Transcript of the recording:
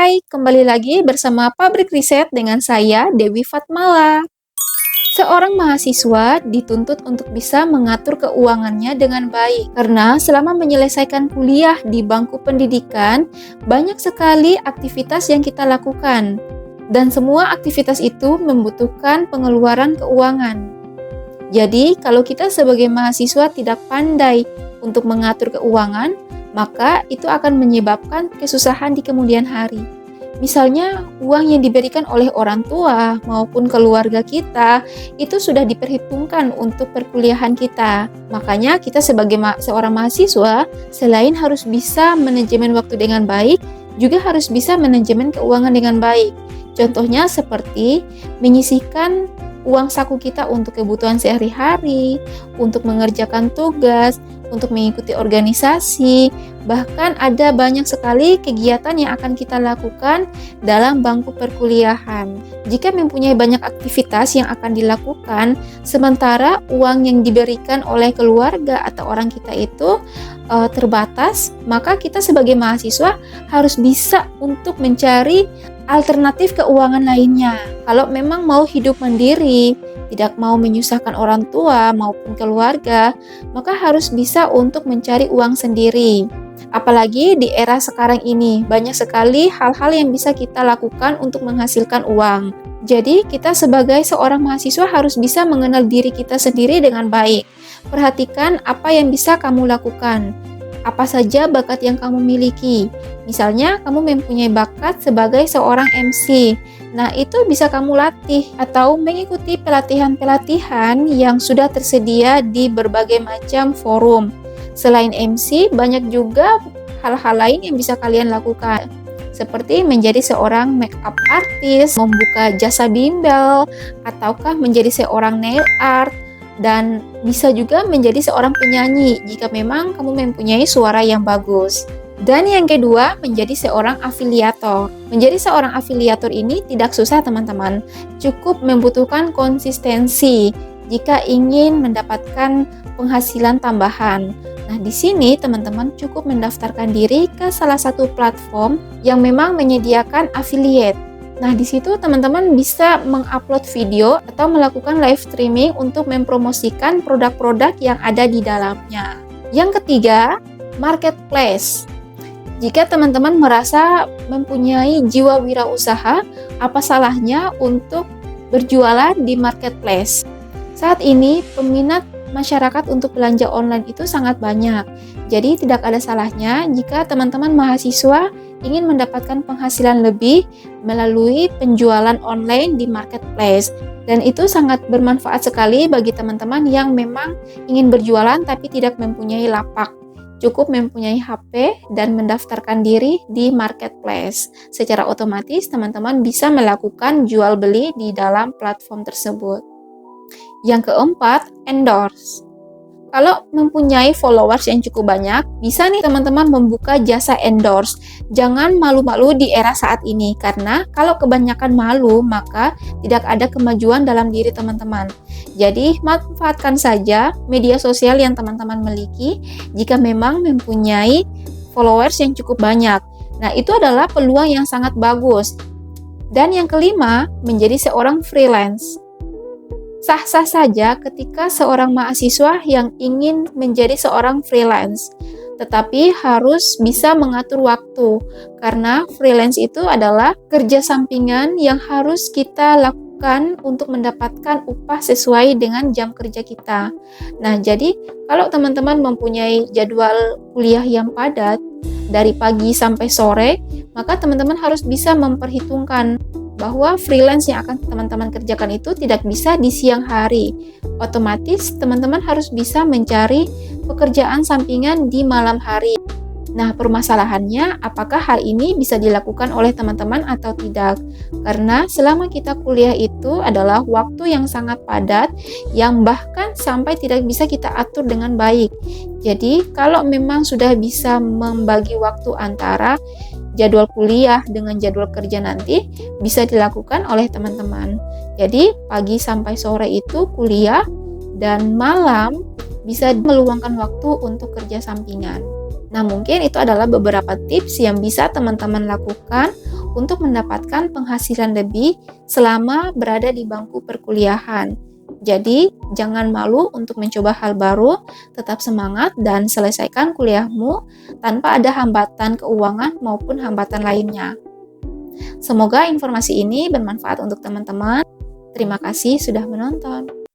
Hai, kembali lagi bersama Pabrik Riset dengan saya, Dewi Fatmala. Seorang mahasiswa dituntut untuk bisa mengatur keuangannya dengan baik, karena selama menyelesaikan kuliah di bangku pendidikan, banyak sekali aktivitas yang kita lakukan. Dan semua aktivitas itu membutuhkan pengeluaran keuangan. Jadi, kalau kita sebagai mahasiswa tidak pandai untuk mengatur keuangan, maka itu akan menyebabkan kesusahan di kemudian hari. Misalnya, uang yang diberikan oleh orang tua maupun keluarga kita itu sudah diperhitungkan untuk perkuliahan kita. Makanya kita sebagai seorang mahasiswa, selain harus bisa manajemen waktu dengan baik, juga harus bisa manajemen keuangan dengan baik. Contohnya seperti menyisihkan uang saku kita untuk kebutuhan sehari-hari, untuk mengerjakan tugas, untuk mengikuti organisasi, bahkan ada banyak sekali kegiatan yang akan kita lakukan dalam bangku perkuliahan. Jika mempunyai banyak aktivitas yang akan dilakukan, sementara uang yang diberikan oleh keluarga atau orang kita itu terbatas, maka kita sebagai mahasiswa harus bisa untuk mencari alternatif keuangan lainnya. Kalau memang mau hidup mandiri, tidak mau menyusahkan orang tua maupun keluarga, maka harus bisa untuk mencari uang sendiri. Apalagi di era sekarang ini, banyak sekali hal-hal yang bisa kita lakukan untuk menghasilkan uang. Jadi, kita sebagai seorang mahasiswa harus bisa mengenal diri kita sendiri dengan baik. Perhatikan apa yang bisa kamu lakukan. Apa saja bakat yang kamu miliki. Misalnya, kamu mempunyai bakat sebagai seorang MC. Nah, itu bisa kamu latih atau mengikuti pelatihan-pelatihan yang sudah tersedia di berbagai macam forum. Selain MC, banyak juga hal-hal lain yang bisa kalian lakukan. Seperti menjadi seorang makeup artist, membuka jasa bimbel, ataukah menjadi seorang nail art, dan bisa juga menjadi seorang penyanyi jika memang kamu mempunyai suara yang bagus. Dan yang kedua, menjadi seorang afiliator. Menjadi seorang afiliator ini tidak susah, teman-teman. Cukup membutuhkan konsistensi jika ingin mendapatkan penghasilan tambahan. Nah, di sini teman-teman cukup mendaftarkan diri ke salah satu platform yang memang menyediakan affiliate. Nah, di situ teman-teman bisa mengupload video atau melakukan live streaming untuk mempromosikan produk-produk yang ada di dalamnya. Yang ketiga, marketplace. Jika teman-teman merasa mempunyai jiwa wirausaha, apa salahnya untuk berjualan di marketplace? Saat ini, peminat masyarakat untuk belanja online itu sangat banyak. Jadi, tidak ada salahnya jika teman-teman mahasiswa ingin mendapatkan penghasilan lebih melalui penjualan online di marketplace. Dan itu sangat bermanfaat sekali bagi teman-teman yang memang ingin berjualan tapi tidak mempunyai lapak. Cukup mempunyai HP dan mendaftarkan diri di marketplace. Secara otomatis teman-teman bisa melakukan jual beli di dalam platform tersebut. Yang keempat, endorse. Kalau mempunyai followers yang cukup banyak, bisa nih teman-teman membuka jasa endorse. Jangan malu-malu di era saat ini, karena kalau kebanyakan malu, maka tidak ada kemajuan dalam diri teman-teman. Jadi, manfaatkan saja media sosial yang teman-teman miliki jika memang mempunyai followers yang cukup banyak. Nah, itu adalah peluang yang sangat bagus. Dan yang kelima, menjadi seorang freelance. Sah-sah saja ketika seorang mahasiswa yang ingin menjadi seorang freelance, tetapi harus bisa mengatur waktu, karena freelance itu adalah kerja sampingan yang harus kita lakukan untuk mendapatkan upah sesuai dengan jam kerja kita. Nah, jadi kalau teman-teman mempunyai jadwal kuliah yang padat dari pagi sampai sore, maka teman-teman harus bisa memperhitungkan bahwa freelance yang akan teman-teman kerjakan itu tidak bisa di siang hari. Otomatis teman-teman harus bisa mencari pekerjaan sampingan di malam hari. Nah, permasalahannya apakah hal ini bisa dilakukan oleh teman-teman atau tidak? Karena selama kita kuliah itu adalah waktu yang sangat padat, yang bahkan sampai tidak bisa kita atur dengan baik. Jadi, kalau memang sudah bisa membagi waktu antara jadwal kuliah dengan jadwal kerja nanti bisa dilakukan oleh teman-teman. Jadi pagi sampai sore itu kuliah dan malam bisa meluangkan waktu untuk kerja sampingan. Nah, mungkin itu adalah beberapa tips yang bisa teman-teman lakukan untuk mendapatkan penghasilan lebih selama berada di bangku perkuliahan. Jadi, jangan malu untuk mencoba hal baru, tetap semangat dan selesaikan kuliahmu tanpa ada hambatan keuangan maupun hambatan lainnya. Semoga informasi ini bermanfaat untuk teman-teman. Terima kasih sudah menonton.